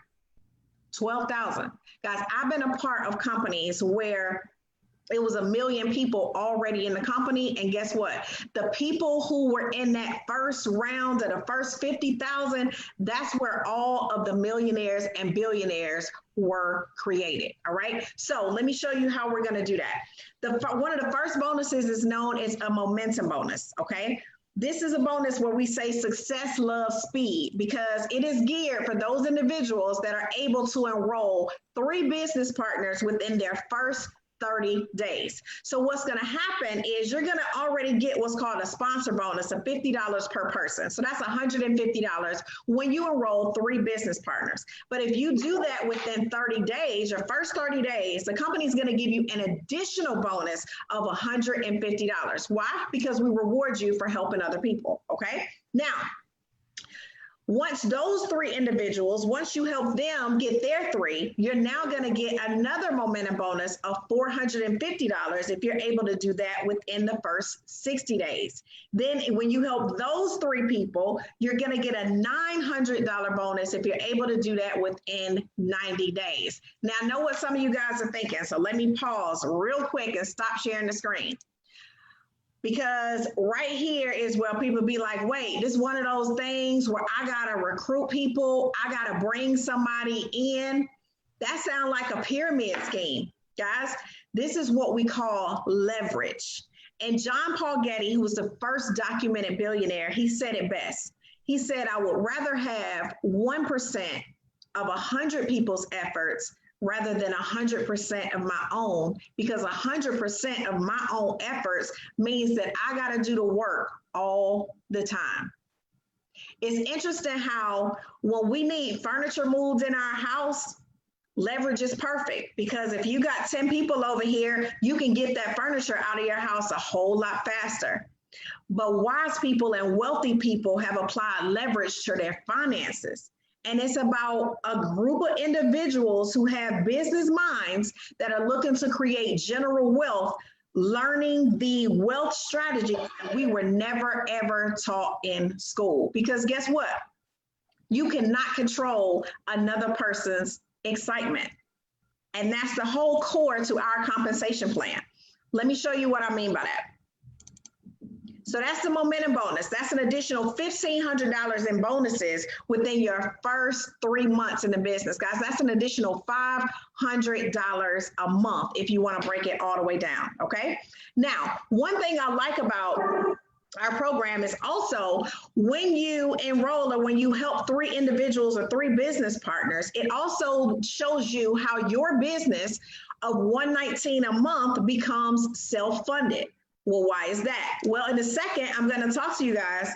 12,000. Guys, I've been a part of companies where it was 1 million people already in the company. And guess what? The people who were in that first round of the first 50,000, that's where all of the millionaires and billionaires were created. All right. So let me show you how we're going to do that. One of the first bonuses is known as a momentum bonus. Okay. This is a bonus where we say success loves speed, because it is geared for those individuals that are able to enroll 3 business partners within their first 30 days. So what's going to happen is you're going to already get what's called a sponsor bonus of $50 per person. So that's $150 when you enroll 3 business partners. But if you do that within 30 days, your first 30 days, the company's going to give you an additional bonus of $150. Why? Because we reward you for helping other people. Okay. Now, once those 3 individuals, once you help them get their 3, you're now going to get another momentum bonus of $450 if you're able to do that within the first 60 days. Then when you help those 3 people, you're going to get a $900 bonus if you're able to do that within 90 days. Now, I know what some of you guys are thinking, so let me pause real quick and stop sharing the screen. Because right here is where people be like, wait, this is one of those things where I got to recruit people. I got to bring somebody in. That sounds like a pyramid scheme. Guys, this is what we call leverage. And John Paul Getty, who was the first documented billionaire, he said it best. He said, I would rather have 1% of 100 people's efforts rather than 100% of my own, because 100% of my own efforts means that I got to do the work all the time. It's interesting how when we need furniture moved in our house, leverage is perfect, because if you got 10 people over here, you can get that furniture out of your house a whole lot faster. But wise people and wealthy people have applied leverage to their finances. And it's about a group of individuals who have business minds that are looking to create general wealth, learning the wealth strategy that we were never, ever taught in school. Because guess what? You cannot control another person's excitement. And that's the whole core to our compensation plan. Let me show you what I mean by that. So that's the momentum bonus. That's an additional $1,500 in bonuses within your first 3 months in the business. Guys, that's an additional $500 a month if you want to break it all the way down, okay? Now, one thing I like about our program is also when you enroll or when you help 3 individuals or 3 business partners, it also shows you how your business of $119 a month becomes self-funded. Well, why is that? Well, in a second, I'm going to talk to you guys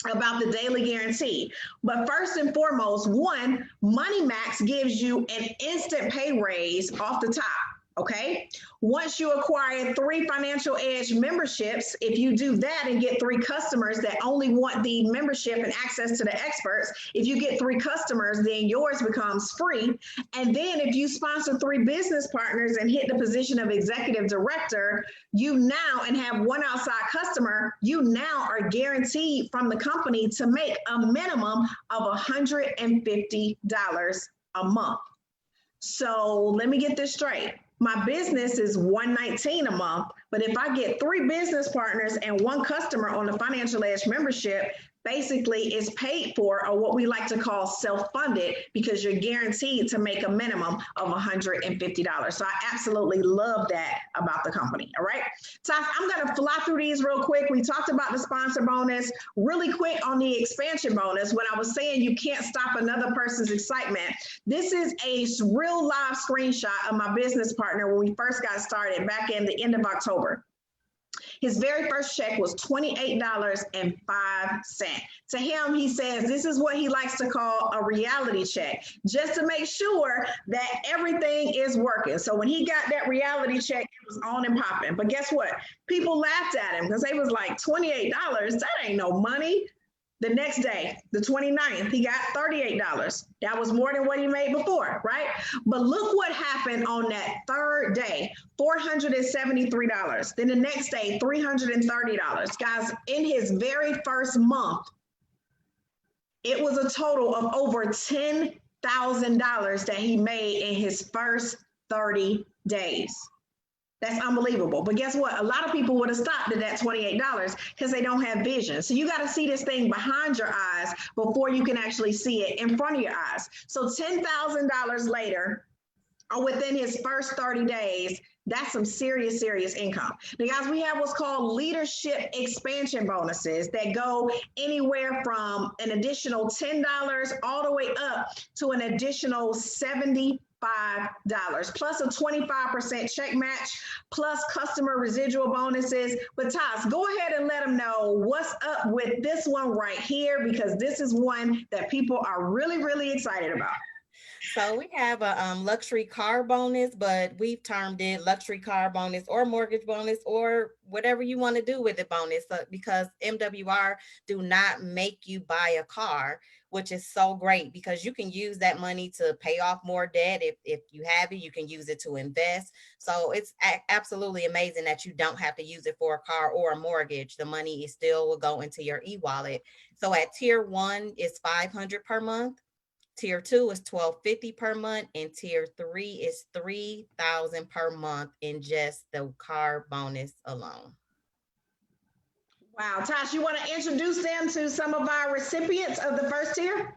about the daily guarantee. But first and foremost, one, Money Max gives you an instant pay raise off the top. Okay. Once you acquire 3 Financial Edge memberships, if you do that and get 3 customers that only want the membership and access to the experts, if you get 3 customers, then yours becomes free. And then if you sponsor 3 business partners and hit the position of executive director, you now, and have 1 outside customer, you now are guaranteed from the company to make a minimum of $150 a month. So let me get this straight. My business is $119 a month, but if I get 3 business partners and 1 customer on the Financial Edge membership, basically is paid for, or what we like to call self-funded, because you're guaranteed to make a minimum of $150. So I absolutely love that about the company. All right, so I'm going to fly through these real quick. We talked about the sponsor bonus. Really quick on the expansion bonus, when I was saying you can't stop another person's excitement, this is a real live screenshot of my business partner when we first got started back in the end of October. His very first check was $28.05. To him, he says this is what he likes to call a reality check, just to make sure that everything is working. So when he got that reality check, it was on and popping. But guess what? People laughed at him because they was like, $28? That ain't no money. The next day, the 29th, he got $38. That was more than what he made before, right? But look what happened on that third day, $473. Then the next day, $330. Guys, in his very first month, it was a total of over $10,000 that he made in his first 30 days. That's unbelievable. But guess what? A lot of people would have stopped at that $28 because they don't have vision. So you got to see this thing behind your eyes before you can actually see it in front of your eyes. So $10,000 later, or within his first 30 days, that's some serious, serious income. Now, guys, we have what's called leadership expansion bonuses that go anywhere from an additional $10 all the way up to an additional $75, plus a 25% check match, plus customer residual bonuses. But Toss, go ahead and let them know what's up with this one right here, because this is one that people are really, really excited about. So we have a luxury car bonus, but we've termed it luxury car bonus or mortgage bonus or whatever you want to do with the bonus, because MWR do not make you buy a car, which is so great because you can use that money to pay off more debt. If you have it, you can use it to invest. So it's absolutely amazing that you don't have to use it for a car or a mortgage. The money is still will go into your e-wallet. So at tier 1 is $500 per month. Tier 2 is $1,250 per month, and tier 3 is $3,000 per month in just the car bonus alone. Wow, Tosh, you want to introduce them to some of our recipients of the first tier?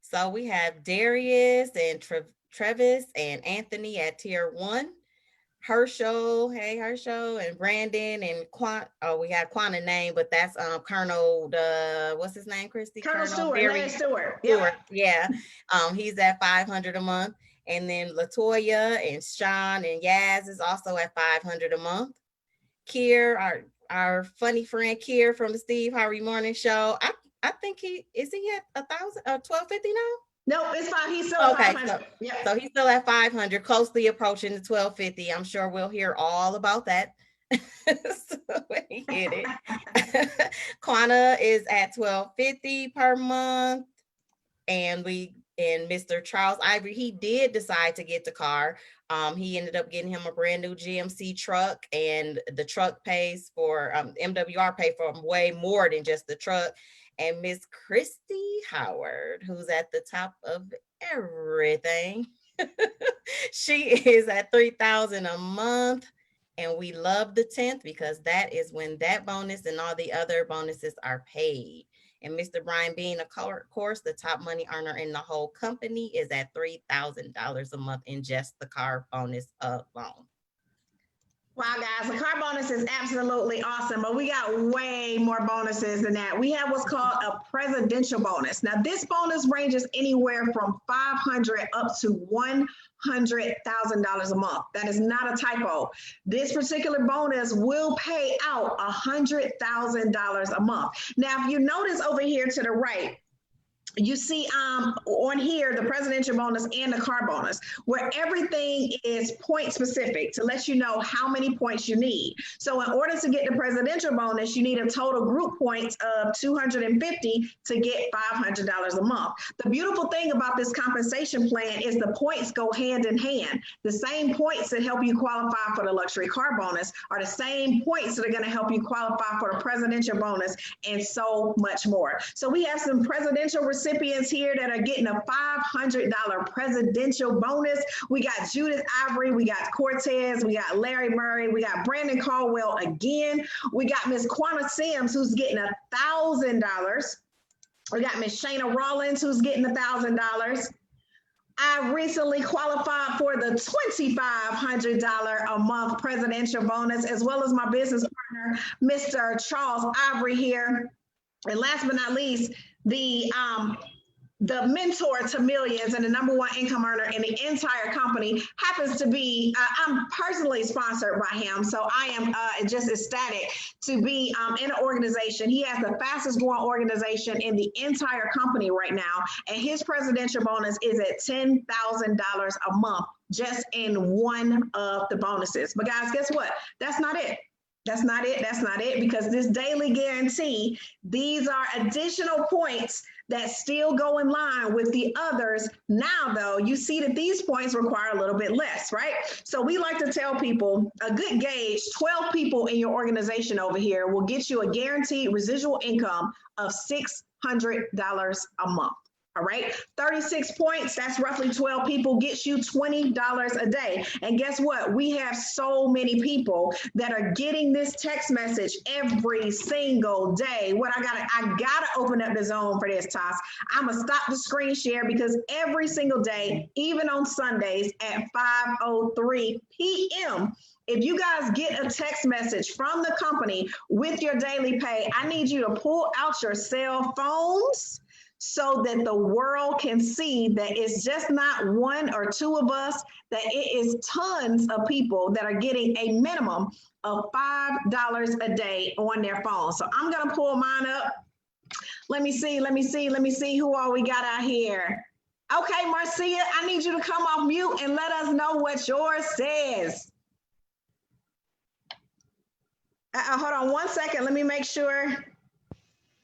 So we have Darius and Travis and Anthony at tier 1. Herschel, hey Herschel, and Brandon and we have Quanta name, but that's Colonel what's his name, Christy? Colonel Stewart, Larry Stewart. Yeah. He's at $500 a month. And then Latoya and Sean and Yaz is also at $500 a month. Kier, our funny friend Kier from the Steve Harvey Morning Show. I think he at $1,250 now? No, it's fine. He's still at 500. So he's still at 500, closely approaching the 1250. I'm sure we'll hear all about that. So when he hit it. Quanta is at $1,250 per month. And Mr. Charles Ivory, he did decide to get the car. He ended up getting him a brand new GMC truck, and the truck pays for MWR pay for way more than just the truck. And Miss Christy Howard, who's at the top of everything, she is at $3,000 a month. And we love the 10th because that is when that bonus and all the other bonuses are paid. And Mr. Brian Bean, of course, the top money earner in the whole company, is at $3,000 a month in just the car bonus alone. Wow, guys, the car bonus is absolutely awesome, but we got way more bonuses than that. We have what's called a presidential bonus. Now, this bonus ranges anywhere from $500 up to $100,000 a month. That is not a typo. This particular bonus will pay out $100,000 a month. Now, if you notice over here to the right, you see on here the presidential bonus and the car bonus, where everything is point specific to let you know how many points you need. So in order to get the presidential bonus, you need a total group points of 250 to get $500 a month. The beautiful thing about this compensation plan is the points go hand in hand. The same points that help you qualify for the luxury car bonus are the same points that are going to help you qualify for the presidential bonus and so much more. So we have some presidential recipients here that are getting a $500 presidential bonus. We got Judith Ivory, we got Cortez, we got Larry Murray, we got Brandon Caldwell again. We got Miss Quanta Sims, who's getting $1,000. We got Miss Shayna Rollins, who's getting $1,000. I recently qualified for the $2,500 a month presidential bonus, as well as my business partner, Mr. Charles Ivory here. And last but not least, the mentor to millions and the #1 income earner in the entire company happens to be, I'm personally sponsored by him. So I am just ecstatic to be in an organization. He has the fastest growing organization in the entire company right now. And his presidential bonus is at $10,000 a month just in one of the bonuses. But guys, guess what? That's not it. That's not it. That's not it. Because this daily guarantee, these are additional points that still go in line with the others. Now, though, you see that these points require a little bit less, right? So we like to tell people a good gauge, 12 people in your organization over here will get you a guaranteed residual income of $600 a month. All right, 36 points, that's roughly 12 people, gets you $20 a day. And guess what? We have so many people that are getting this text message every single day. I gotta open up the Zoom for this, Toss. I'm gonna stop the screen share because every single day, even on Sundays at 5:03 p.m., if you guys get a text message from the company with your daily pay, I need you to pull out your cell phones so that the world can see that it's just not one or two of us, that it is tons of people that are getting a minimum of $5 a day on their phone. So I'm gonna pull mine up. Let me see who all we got out here. Okay, Marcia, I need you to come off mute and let us know what yours says. Hold on 1 second, let me make sure.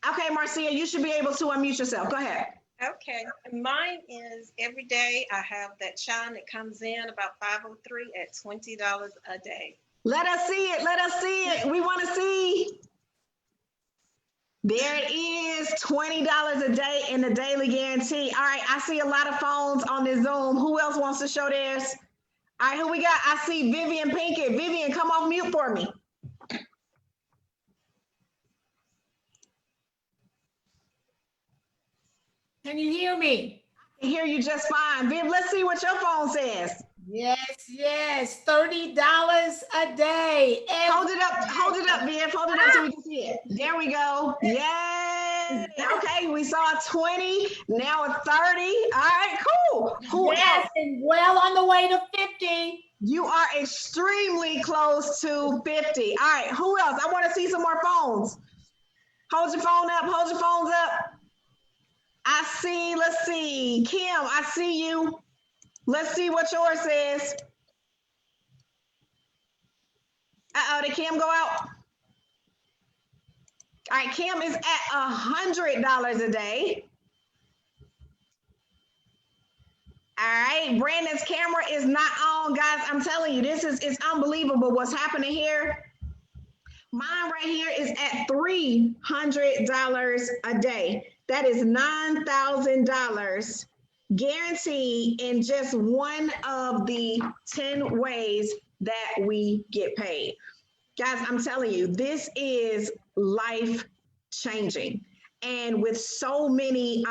Okay, Marcia, you should be able to unmute yourself. Go ahead. Okay, mine is every day I have that chime that comes in about 5:03 at $20 a day. Let us see it. Let us see it. We want to see. There it is, $20 a day in the daily guarantee. All right, I see a lot of phones on this Zoom. Who else wants to show theirs? All right, who we got? I see Vivian Pinkett. Vivian, come off mute for me. Can you hear me? I can hear you just fine. Viv, let's see what your phone says. Yes, $30 a day. Hold it up, Viv. Hold it up so we can see it. There we go. Yay. Okay, we saw 20, now a 30. All right, cool. Who else? And well on the way to 50. You are extremely close to 50. All right, who else? I want to see some more phones. Hold your phone up, hold your phones up. I see, let's see. Kim, I see you. Let's see what yours says. Did Kim go out? All right, Kim is at $100 a day. All right, Brandon's camera is not on, guys. I'm telling you, it's unbelievable what's happening here. Mine right here is at $300 a day. That is $9,000 guaranteed in just one of the 10 ways that we get paid. Guys, I'm telling you, this is life changing. And with so many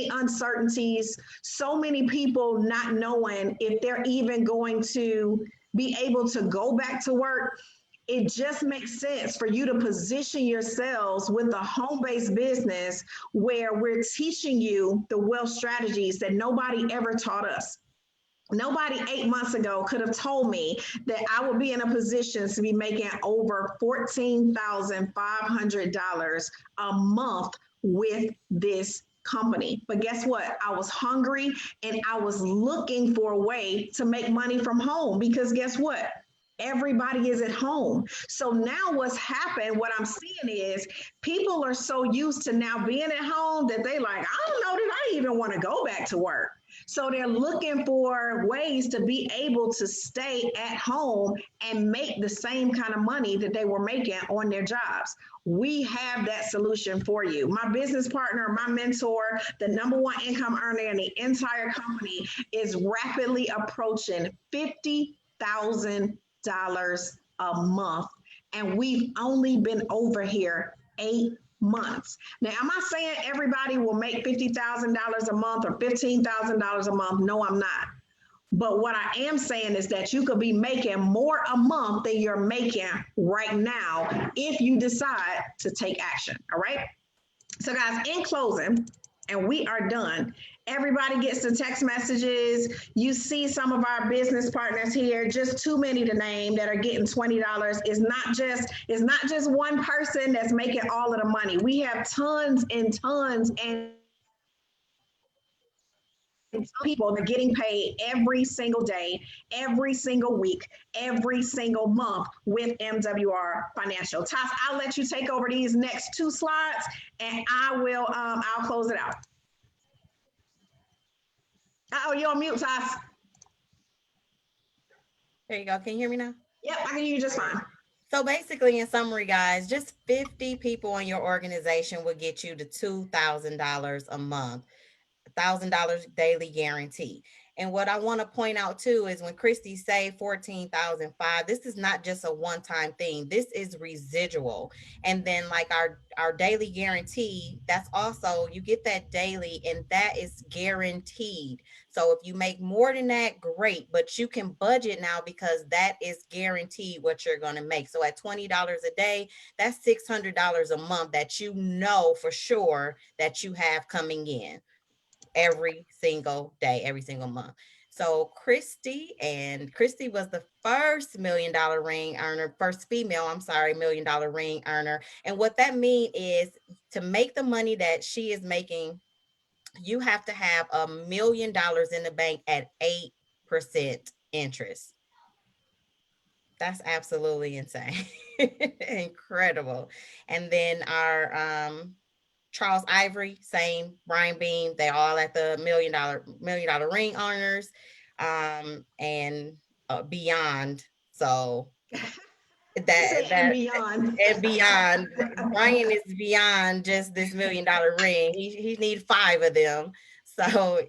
uncertainties, so many people not knowing if they're even going to be able to go back to work, it just makes sense for you to position yourselves with a home-based business where we're teaching you the wealth strategies that nobody ever taught us. Nobody 8 months ago could have told me that I would be in a position to be making over $14,500 a month with this company. But guess what? I was hungry and I was looking for a way to make money from home, because guess what? Everybody is at home. So now what's happened, what I'm seeing is people are so used to now being at home that they like, I don't know that I even want to go back to work. So they're looking for ways to be able to stay at home and make the same kind of money that they were making on their jobs. We have that solution for you. My business partner, my mentor, the #1 income earner in the entire company is rapidly approaching $50,000 a month. And we've only been over here 8 months. Now, am I saying everybody will make $50,000 a month or $15,000 a month? No, I'm not. But what I am saying is that you could be making more a month than you're making right now if you decide to take action. All right. So guys, in closing, and we are done. Everybody gets the text messages. You see some of our business partners here, just too many to name, that are getting $20. It's not just one person that's making all of the money. We have tons and tons and people that are getting paid every single day, every single week, every single month with MWR Financial. Toss, I'll let you take over these next 2 slides, and I'll close it out. Oh, you're on mute, Toss. There you go. Can you hear me now? Yep, I can hear you just fine. So basically, in summary, guys, just 50 people in your organization will get you to $2,000 a month. $1,000 daily guarantee. And what I want to point out too is when Christy say 14,005, this is not just a one-time thing. This is residual. And then like our daily guarantee, that's also, you get that daily and that is guaranteed. So if you make more than that, great, but you can budget now because that is guaranteed what you're going to make. So at $20 a day, that's $600 a month that you know for sure that you have coming in every single day, every single month. So Christy was the first $1 million ring earner, first female, $1 million ring earner. And what that means is to make the money that she is making, you have to have $1 million in the bank at 8% interest. That's absolutely insane. Incredible. And then our Charles Ivory, same, Brian Beam, they all at the $1 million ring earners, and beyond. So that beyond. and beyond. Brian is beyond just this $1 million ring. He needs 5 of them. So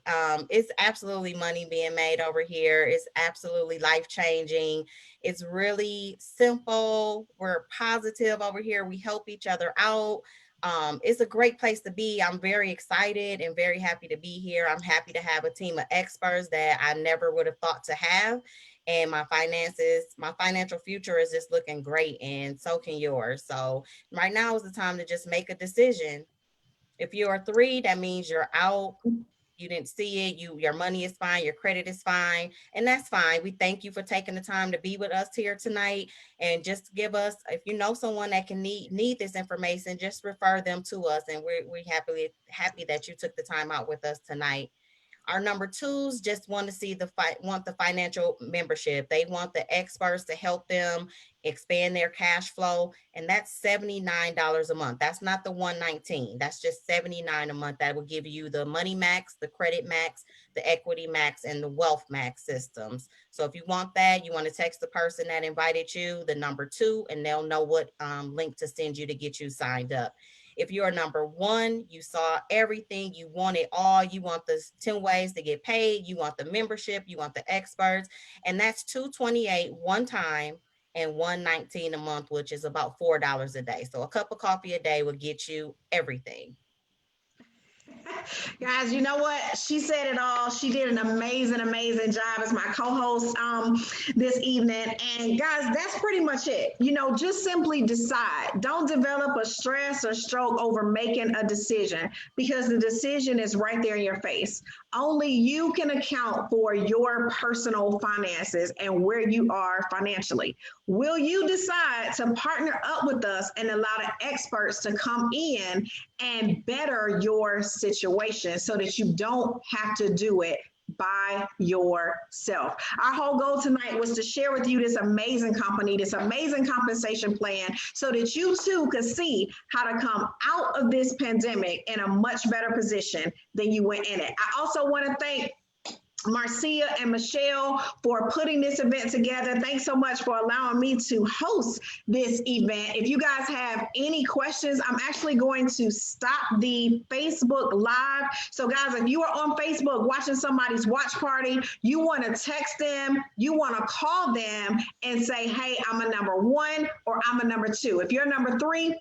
it's absolutely money being made over here. It's absolutely life-changing. It's really simple. We're positive over here. We help each other out. It's a great place to be. I'm very excited and very happy to be here. I'm happy to have a team of experts that I never would have thought to have. And my financial future is just looking great, and so can yours. So right now is the time to just make a decision. If you're a 3, that means you're out. You didn't see it. Your money is fine. Your credit is fine. And that's fine. We thank you for taking the time to be with us here tonight. And just give us, if you know someone that can need this information, just refer them to us. And we're happy that you took the time out with us tonight. Our number 2s just want to see the financial membership. They want the experts to help them expand their cash flow. And that's $79 a month. That's not the $119. That's just $79 a month. That will give you the Money Max, the Credit Max, the Equity Max, and the Wealth Max systems. So if you want that, you want to text the person that invited you, the number 2, and they'll know what link to send you to get you signed up. If you're number 1, you saw everything, you want it all, you want the 10 ways to get paid, you want the membership, you want the experts, and that's $228 one time and $119 a month, which is about $4 a day. So a cup of coffee a day will get you everything. Guys, you know what? She said it all. She did an amazing job as my co-host this evening. And guys, that's pretty much it. You know, just simply decide. Don't develop a stress or stroke over making a decision, because the decision is right there in your face. Only you can account for your personal finances and where you are financially. Will you decide to partner up with us and allow the experts to come in and better your situation so that you don't have to do it by yourself? Our whole goal tonight was to share with you this amazing company, this amazing compensation plan, so that you too could see how to come out of this pandemic in a much better position than you went in it. I also want to thank Marcia and Michelle for putting this event together. Thanks so much for allowing me to host this event. If you guys have any questions, I'm actually going to stop the Facebook Live. So guys, if you are on Facebook watching somebody's watch party, you want to text them, you want to call them and say, hey, I'm a number 1 or I'm a number 2. If you're number 3,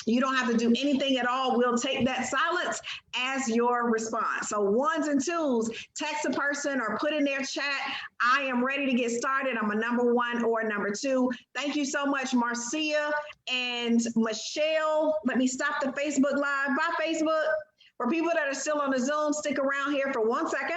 You don't have to do anything at all. We'll take that silence as your response. So ones and twos, text a person or put in their chat, I am ready to get started. I'm a number one or a number two. Thank you so much, Marcia and Michelle. Let me stop the Facebook Live. Bye, Facebook. For people that are still on the Zoom, stick around here for 1 second.